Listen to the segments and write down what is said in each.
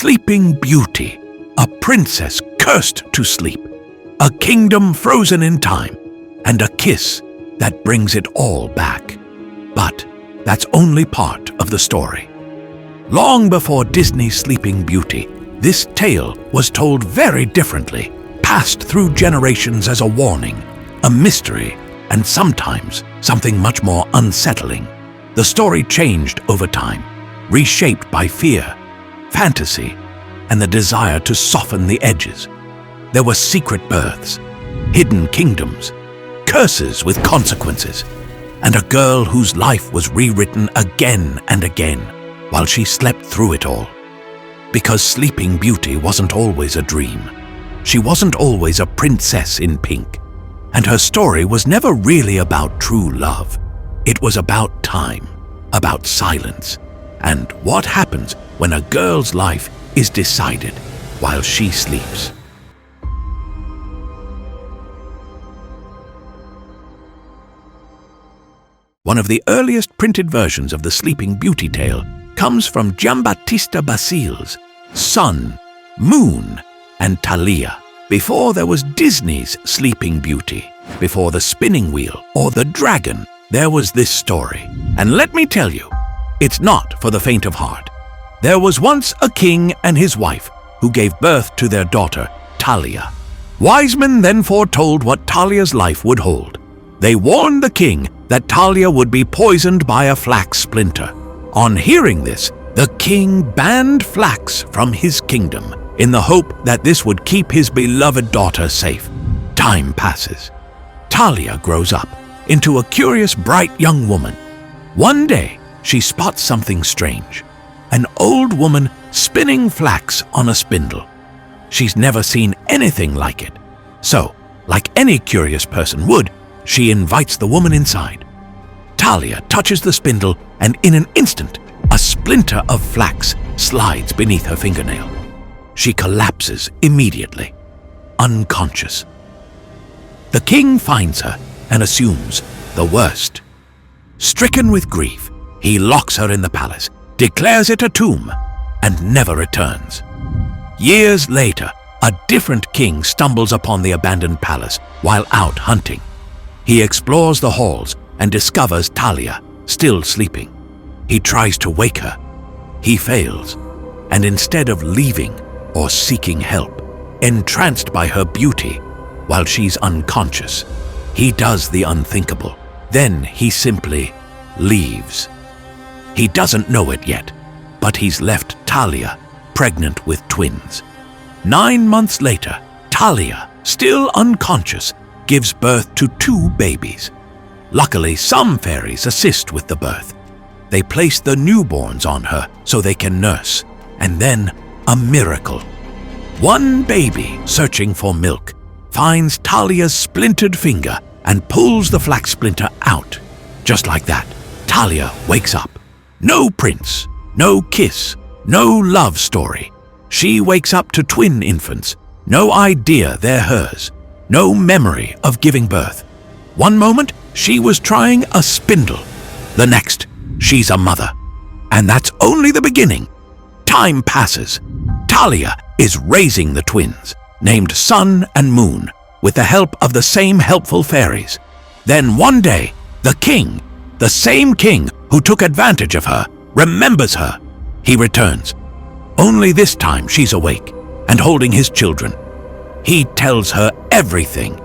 Sleeping Beauty, a princess cursed to sleep, a kingdom frozen in time, and a kiss that brings it all back. But that's only part of the story. Long before Disney's Sleeping Beauty, this tale was told very differently, passed through generations as a warning, a mystery, and sometimes something much more unsettling. The story changed over time, reshaped by fear, fantasy, and the desire to soften the edges. There were secret births, hidden kingdoms, curses with consequences, and a girl whose life was rewritten again and again while she slept through it all. Because Sleeping Beauty wasn't always a dream. She wasn't always a princess in pink. And her story was never really about true love. It was about time, about silence, and what happens when a girl's life is decided while she sleeps. One of the earliest printed versions of the Sleeping Beauty tale comes from Giambattista Basile's Sun, Moon, and Talia. Before there was Disney's Sleeping Beauty, before the spinning wheel or the dragon, there was this story. And let me tell you, it's not for the faint of heart. There was once a king and his wife who gave birth to their daughter, Talia. Wise men then foretold what Talia's life would hold. They warned the king that Talia would be poisoned by a flax splinter. On hearing this, the king banned flax from his kingdom in the hope that this would keep his beloved daughter safe. Time passes. Talia grows up into a curious, bright young woman. One day, she spots something strange. An old woman spinning flax on a spindle. She's never seen anything like it. So, like any curious person would, she invites the woman inside. Talia touches the spindle, and in an instant, a splinter of flax slides beneath her fingernail. She collapses immediately, unconscious. The king finds her and assumes the worst. Stricken with grief, he locks her in the palace, declares it a tomb, and never returns. Years later, a different king stumbles upon the abandoned palace while out hunting. He explores the halls and discovers Talia still sleeping. He tries to wake her. He fails, and instead of leaving or seeking help, entranced by her beauty while she's unconscious, he does the unthinkable. Then he simply leaves. He doesn't know it yet, but he's left Talia pregnant with twins. 9 months later, Talia, still unconscious, gives birth to 2 babies. Luckily, some fairies assist with the birth. They place the newborns on her so they can nurse, and then a miracle. One baby, searching for milk, finds Talia's splintered finger and pulls the flax splinter out. Just like that, Talia wakes up. No prince, no kiss, no love story. She wakes up to twin infants, no idea they're hers, no memory of giving birth. One moment, she was trying a spindle. The next, she's a mother. And that's only the beginning. Time passes. Talia is raising the twins, named Sun and Moon, with the help of the same helpful fairies. Then one day, the king, the same king who took advantage of her, remembers her. He returns. Only this time she's awake and holding his children. He tells her everything,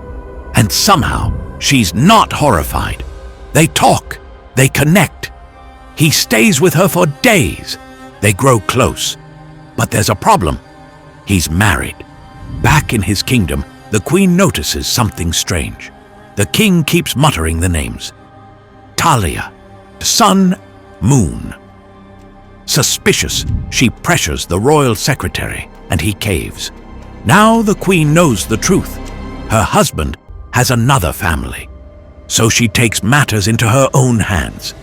and somehow she's not horrified. They talk, they connect. He stays with her for days. They grow close. But there's a problem. He's married. Back in his kingdom, the queen notices something strange. The king keeps muttering the names. Talia, Sun, Moon. Suspicious, she pressures the royal secretary, and he caves. Now the queen knows the truth. Her husband has another family. So she takes matters into her own hands.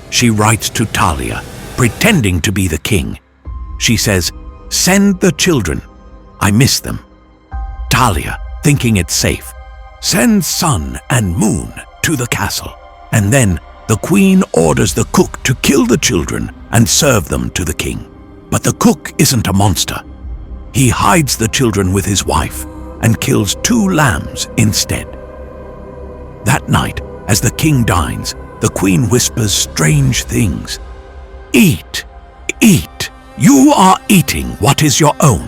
She writes to Talia, pretending to be the king. She says, "Send the children. I miss them." Talia, thinking it's safe, sends Sun and Moon to the castle. And then the queen orders the cook to kill the children and serve them to the king. But the cook isn't a monster. He hides the children with his wife and kills 2 lambs instead. That night, as the king dines, the queen whispers strange things. "Eat, eat. You are eating what is your own."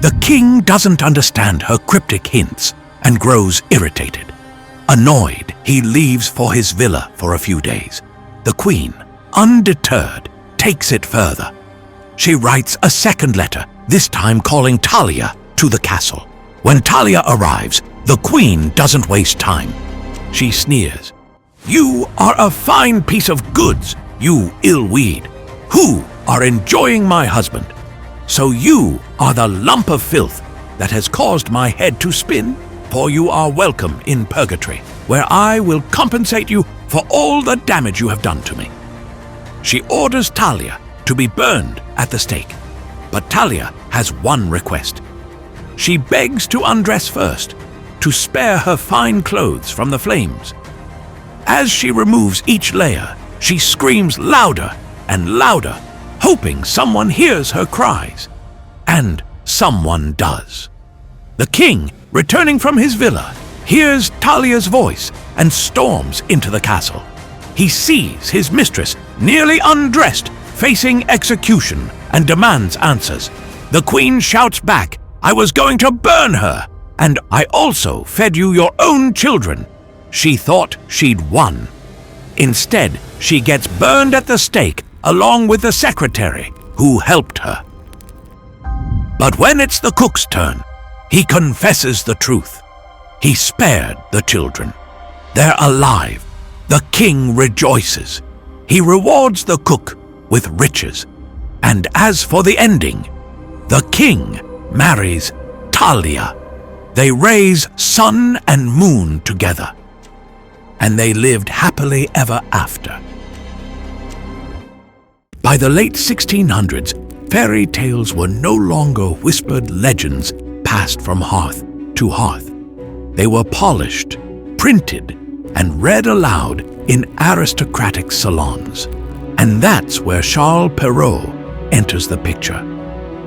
The king doesn't understand her cryptic hints and grows irritated. Annoyed, he leaves for his villa for a few days. The queen, undeterred, takes it further. She writes a second letter, this time calling Talia to the castle. When Talia arrives, the queen doesn't waste time. She sneers. "You are a fine piece of goods, you ill weed, who are enjoying my husband. So you are the lump of filth that has caused my head to spin, for you are welcome in purgatory, where I will compensate you for all the damage you have done to me." She orders Talia to be burned at the stake, but Talia has one request. She begs to undress first, to spare her fine clothes from the flames. As she removes each layer, she screams louder and louder, hoping someone hears her cries. And someone does. The king, returning from his villa, hears Talia's voice and storms into the castle. He sees his mistress, nearly undressed, facing execution, and demands answers. The queen shouts back, "I was going to burn her, and I also fed you your own children." She thought she'd won. Instead, she gets burned at the stake along with the secretary who helped her. But when it's the cook's turn, he confesses the truth. He spared the children. They're alive. The king rejoices. He rewards the cook with riches. And as for the ending, the king marries Talia. They raise sun and moon together. And they lived happily ever after. By the late 1600s, fairy tales were no longer whispered legends passed from hearth to hearth. They were polished, printed, and read aloud in aristocratic salons. And that's where Charles Perrault enters the picture.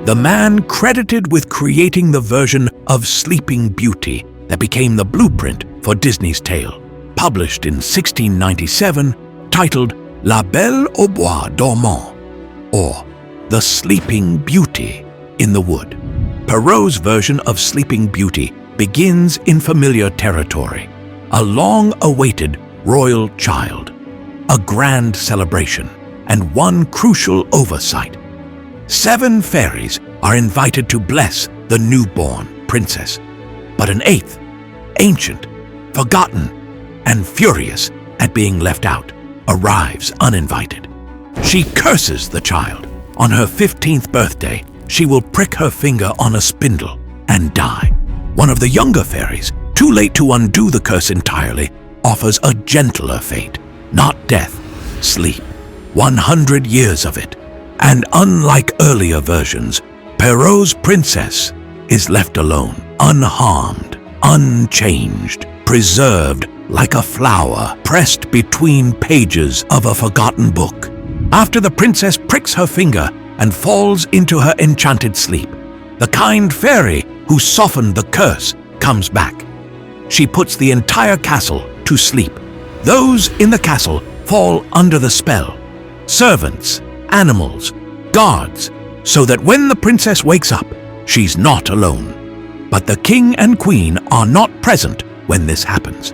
The man credited with creating the version of Sleeping Beauty that became the blueprint for Disney's tale, published in 1697, titled La Belle au bois dormant, or The Sleeping Beauty in the Wood. Perrault's version of Sleeping Beauty begins in familiar territory, a long-awaited royal child, a grand celebration, and one crucial oversight. 7 fairies are invited to bless the newborn princess, but an 8th, ancient, forgotten, and furious at being left out, arrives uninvited. She curses the child. On her 15th birthday, she will prick her finger on a spindle and die. One of the younger fairies, too late to undo the curse entirely, offers a gentler fate, not death, sleep. 100 years of it. And unlike earlier versions, Perrault's princess is left alone, unharmed, unchanged, preserved like a flower pressed between pages of a forgotten book. After the princess pricks her finger and falls into her enchanted sleep, the kind fairy who softened the curse comes back. She puts the entire castle to sleep. Those in the castle fall under the spell. Servants, animals, guards, so that when the princess wakes up, she's not alone. But the king and queen are not present when this happens.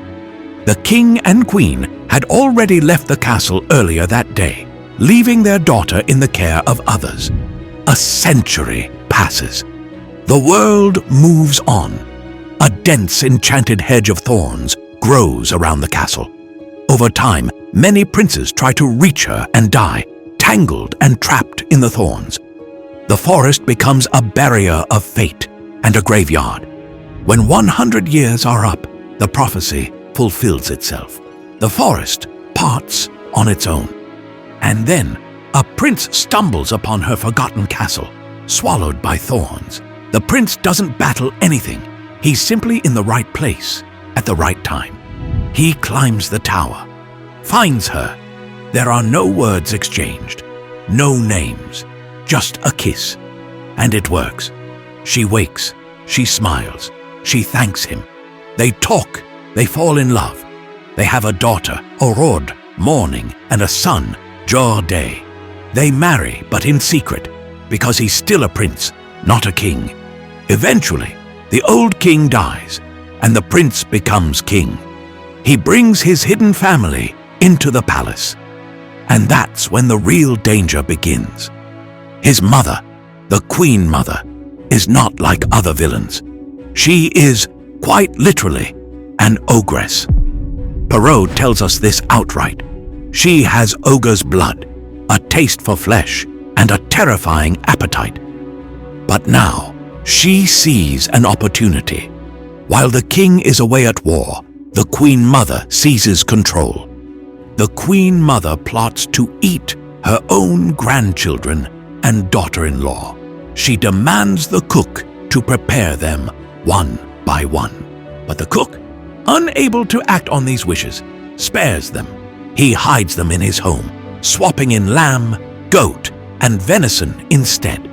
The king and queen had already left the castle earlier that day, leaving their daughter in the care of others. A century passes. The world moves on. A dense, enchanted hedge of thorns grows around the castle. Over time, many princes try to reach her and die, tangled and trapped in the thorns. The forest becomes a barrier of fate and a graveyard. When 100 years are up, the prophecy fulfills itself. The forest parts on its own. And then a prince stumbles upon her forgotten castle, swallowed by thorns. The prince doesn't battle anything. He's simply in the right place at the right time. He climbs the tower, finds her. There are no words exchanged, no names, just a kiss. And it works. She wakes, she smiles, she thanks him. They talk, they fall in love. They have a daughter, Aurore, morning, and a son, Jorde. They marry, but in secret, because he's still a prince, not a king. Eventually, the old king dies, and the prince becomes king. He brings his hidden family into the palace. And that's when the real danger begins. His mother, the Queen Mother, is not like other villains. She is, quite literally, an ogress. Perrault tells us this outright. She has ogre's blood, a taste for flesh, and a terrifying appetite. But now, she sees an opportunity. While the king is away at war, the Queen Mother seizes control. The Queen Mother plots to eat her own grandchildren and daughter-in-law. She demands the cook to prepare them one by one. But the cook, unable to act on these wishes, spares them. He hides them in his home, swapping in lamb, goat, and venison instead.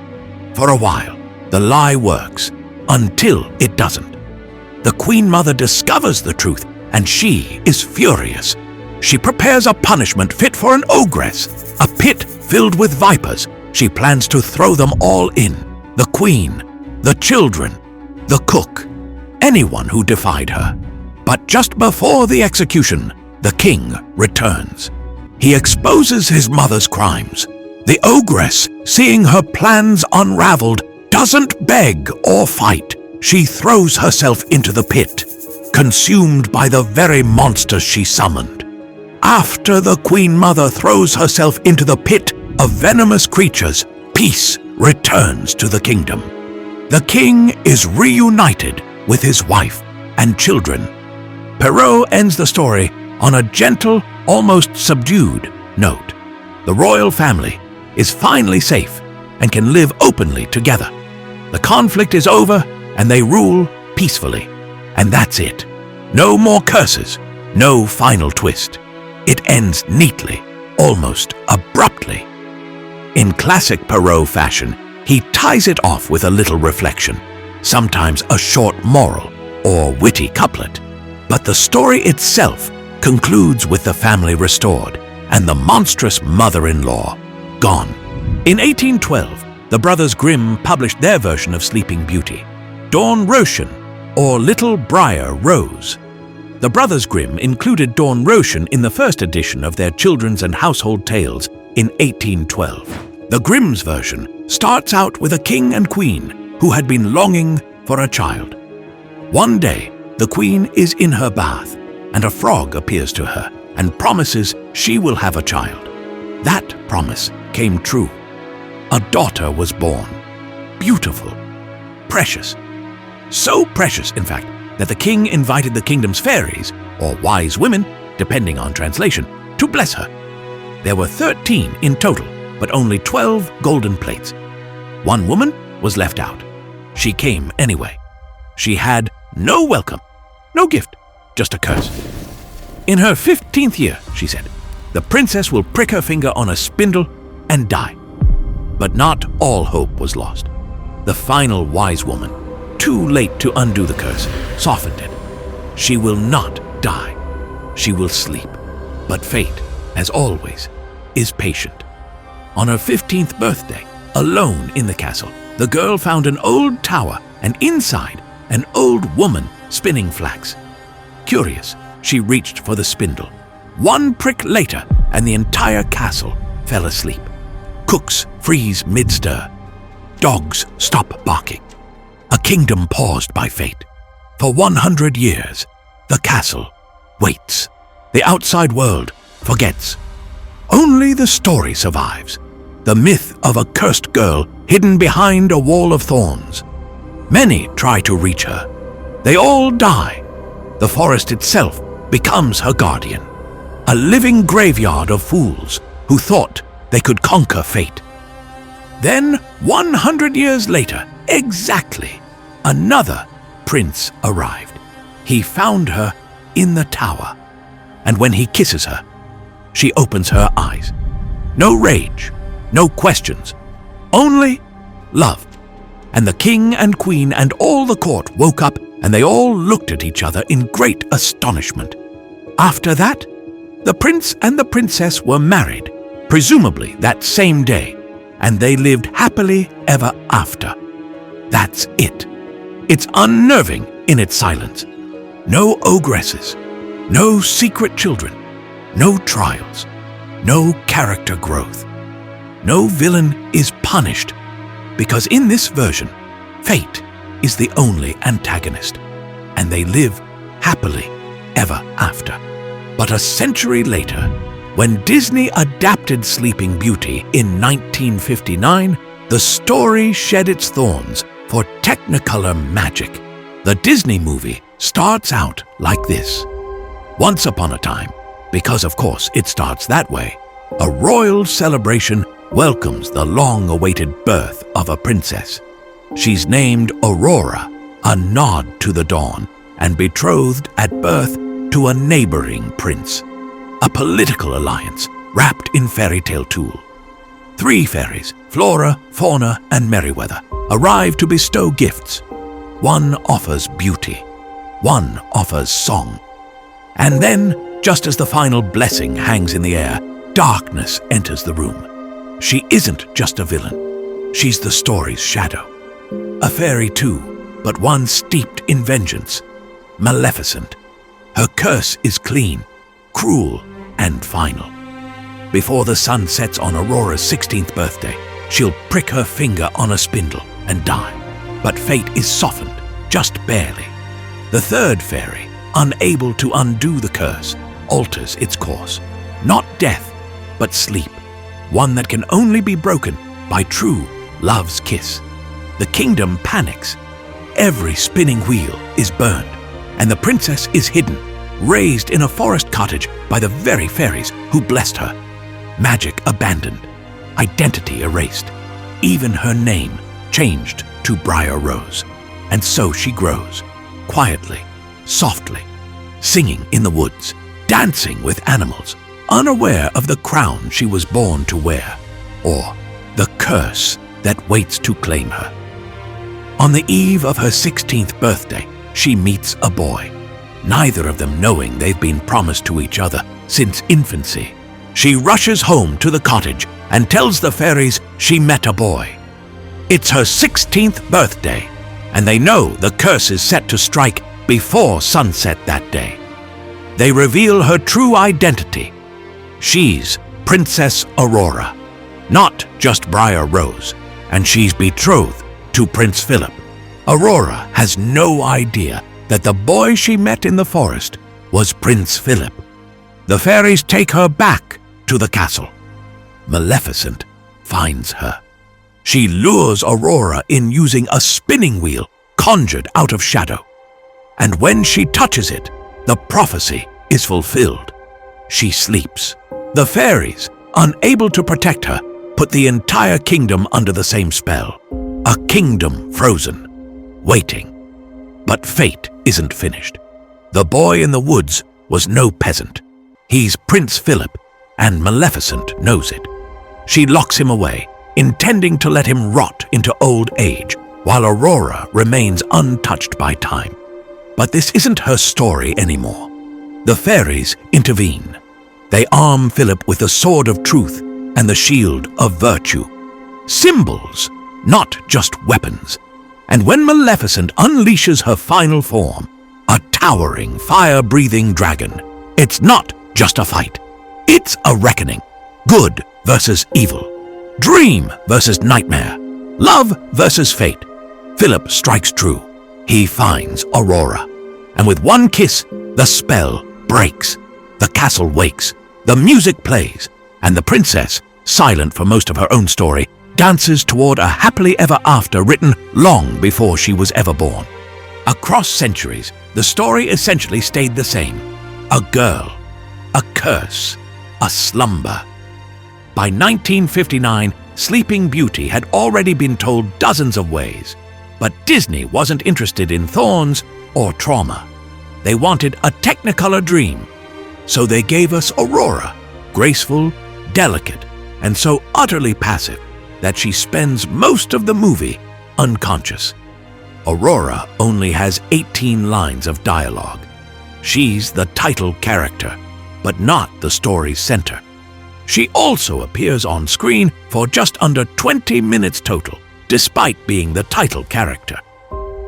For a while, the lie works, until it doesn't. The Queen Mother discovers the truth, and she is furious. She prepares a punishment fit for an ogress, a pit filled with vipers. She plans to throw them all in. The queen, the children, the cook, anyone who defied her. But just before the execution, the king returns. He exposes his mother's crimes. The ogress, seeing her plans unraveled, doesn't beg or fight. She throws herself into the pit, consumed by the very monsters she summoned. After the Queen Mother throws herself into the pit of venomous creatures, peace returns to the kingdom. The king is reunited with his wife and children. Perrault ends the story on a gentle, almost subdued note. The royal family is finally safe and can live openly together. The conflict is over and they rule peacefully. And that's it. No more curses, no final twist. It ends neatly, almost abruptly. In classic Perrault fashion, he ties it off with a little reflection, sometimes a short moral or witty couplet. But the story itself concludes with the family restored and the monstrous mother-in-law gone. In 1812, the Brothers Grimm published their version of Sleeping Beauty, Dornröschen, or Little Briar Rose. The Brothers Grimm included Dornröschen in the first edition of their children's and household tales in 1812. The Grimm's version starts out with a king and queen who had been longing for a child. One day, the queen is in her bath, and a frog appears to her and promises she will have a child. That promise came true. A daughter was born. Beautiful. Precious. So precious, in fact, that the king invited the kingdom's fairies, or wise women, depending on translation, to bless her. There were 13 in total, but only 12 golden plates. One woman was left out. She came anyway. She had no welcome, no gift, just a curse. In her 15th year, she said, the princess will prick her finger on a spindle and die. But not all hope was lost. The final wise woman, too late to undo the curse, softened it. She will not die. She will sleep. But fate, as always, is patient. On her 15th birthday, alone in the castle, the girl found an old tower and inside an old woman spinning flax. Curious, she reached for the spindle. One prick later, and the entire castle fell asleep. Cooks freeze mid-stir. Dogs stop barking. A kingdom paused by fate. For 100 years, the castle waits. The outside world forgets. Only the story survives. The myth of a cursed girl hidden behind a wall of thorns. Many try to reach her. They all die. The forest itself becomes her guardian. A living graveyard of fools who thought they could conquer fate. Then, 100 years later, exactly, another prince arrived. He found her in the tower, and when he kisses her, she opens her eyes. No rage, no questions, Only love. And the king and queen and all the court woke up, and they all looked at each other in great astonishment. After that, the prince and the princess were married, presumably that same day, and they lived happily ever after. That's it. It's unnerving in its silence. No ogresses, no secret children, no trials, no character growth. No villain is punished, because in this version, fate is the only antagonist, and they live happily ever after. But a century later, when Disney adapted Sleeping Beauty in 1959, the story shed its thorns for Technicolor magic. The Disney movie starts out like this. Once upon a time, because of course it starts that way, a royal celebration welcomes the long-awaited birth of a princess. She's named Aurora, a nod to the dawn, and betrothed at birth to a neighboring prince. A political alliance wrapped in fairy tale tulle. 3 fairies, Flora, Fauna, and Merryweather, arrive to bestow gifts. One offers beauty, one offers song. And then, just as the final blessing hangs in the air, darkness enters the room. She isn't just a villain. She's the story's shadow. A fairy too, but one steeped in vengeance. Maleficent. Her curse is clean, cruel, and final. Before the sun sets on Aurora's 16th birthday, she'll prick her finger on a spindle and die. But fate is softened, just barely. The 3rd fairy, unable to undo the curse, alters its course. Not death, but sleep. One that can only be broken by true love's kiss. The kingdom panics. Every spinning wheel is burned, and the princess is hidden, raised in a forest cottage by the very fairies who blessed her. Magic abandoned, identity erased, even her name changed to Briar Rose. And so she grows, quietly, softly, singing in the woods, dancing with animals, unaware of the crown she was born to wear, or the curse that waits to claim her. On the eve of her 16th birthday, she meets a boy, neither of them knowing they've been promised to each other since infancy. She rushes home to the cottage and tells the fairies she met a boy. It's her 16th birthday, and they know the curse is set to strike before sunset that day. They reveal her true identity. She's Princess Aurora, not just Briar Rose, and she's betrothed to Prince Philip. Aurora has no idea that the boy she met in the forest was Prince Philip. The fairies take her back to the castle. Maleficent finds her. She lures Aurora in using a spinning wheel conjured out of shadow. And when she touches it, the prophecy is fulfilled. She sleeps. The fairies, unable to protect her, put the entire kingdom under the same spell. A kingdom frozen, waiting. But fate isn't finished. The boy in the woods was no peasant. He's Prince Philip, and Maleficent knows it. She locks him away, intending to let him rot into old age, while Aurora remains untouched by time. But this isn't her story anymore. The fairies intervene. They arm Philip with the sword of truth and the shield of virtue. Symbols, not just weapons. And when Maleficent unleashes her final form, a towering, fire-breathing dragon, it's not just a fight. It's a reckoning. Good versus evil. Dream versus nightmare. Love versus fate. Philip strikes true. He finds Aurora. And with one kiss, the spell breaks. The castle wakes. The music plays. And the princess, silent for most of her own story, dances toward a happily ever after written long before she was ever born. Across centuries, the story essentially stayed the same. A girl, a curse, a slumber. By 1959, Sleeping Beauty had already been told dozens of ways, but Disney wasn't interested in thorns or trauma. They wanted a Technicolor dream, so they gave us Aurora, graceful, delicate, and so utterly passive that she spends most of the movie unconscious. Aurora only has 18 lines of dialogue. She's the title character, but not the story's center. She also appears on screen for just under 20 minutes total, despite being the title character.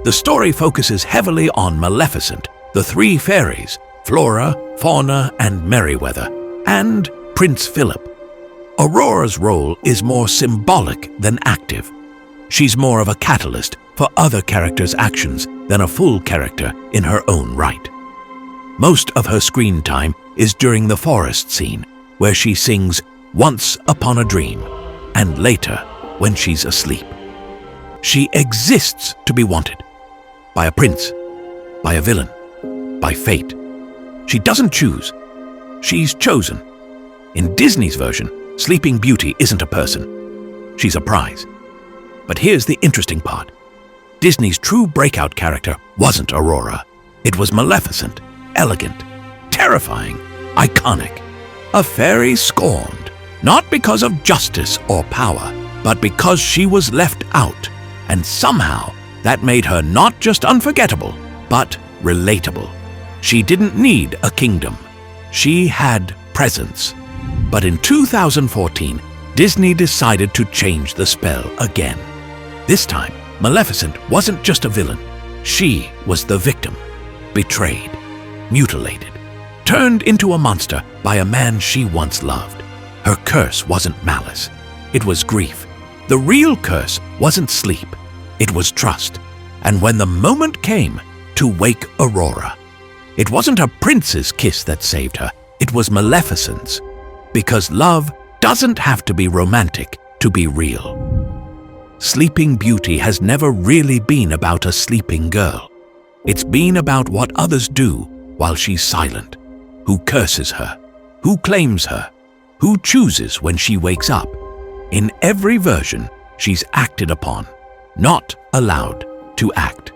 The story focuses heavily on Maleficent, the three fairies, Flora, Fauna, and Merryweather, and Prince Philip. Aurora's role is more symbolic than active. She's more of a catalyst for other characters' actions than a full character in her own right. Most of her screen time is during the forest scene, where she sings "Once Upon a Dream" and later when she's asleep. She exists to be wanted by a prince, by a villain, by fate. She doesn't choose. She's chosen. In Disney's version, Sleeping Beauty isn't a person. She's a prize. But here's the interesting part. Disney's true breakout character wasn't Aurora. It was Maleficent, elegant, terrifying, iconic. A fairy scorned, not because of justice or power, but because she was left out. And somehow, that made her not just unforgettable, but relatable. She didn't need a kingdom. She had presence. But in 2014, Disney decided to change the spell again. This time, Maleficent wasn't just a villain. She was the victim, betrayed, mutilated, turned into a monster by a man she once loved. Her curse wasn't malice. It was grief. The real curse wasn't sleep. It was trust. And when the moment came to wake Aurora, it wasn't a prince's kiss that saved her. It was Maleficent's. Because love doesn't have to be romantic to be real. Sleeping Beauty has never really been about a sleeping girl. It's been about what others do while she's silent. Who curses her? Who claims her? Who chooses when she wakes up? In every version, she's acted upon, not allowed to act.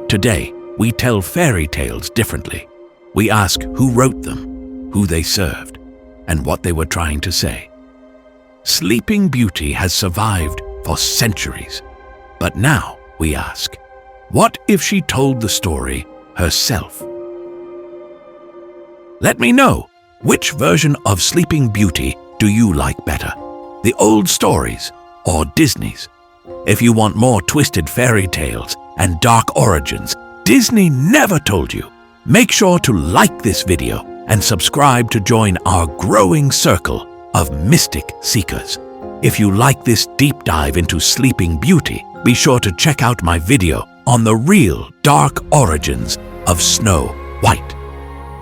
Today, we tell fairy tales differently. We ask who wrote them, who they served, and what they were trying to say. Sleeping Beauty has survived for centuries. But now we ask, what if she told the story herself? Let me know, which version of Sleeping Beauty do you like better? The old stories or Disney's? If you want more twisted fairy tales and dark origins Disney never told you, make sure to like this video and subscribe to join our growing circle of mystic seekers. If you like this deep dive into Sleeping Beauty, be sure to check out my video on the real dark origins of Snow White.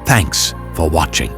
Thanks for watching.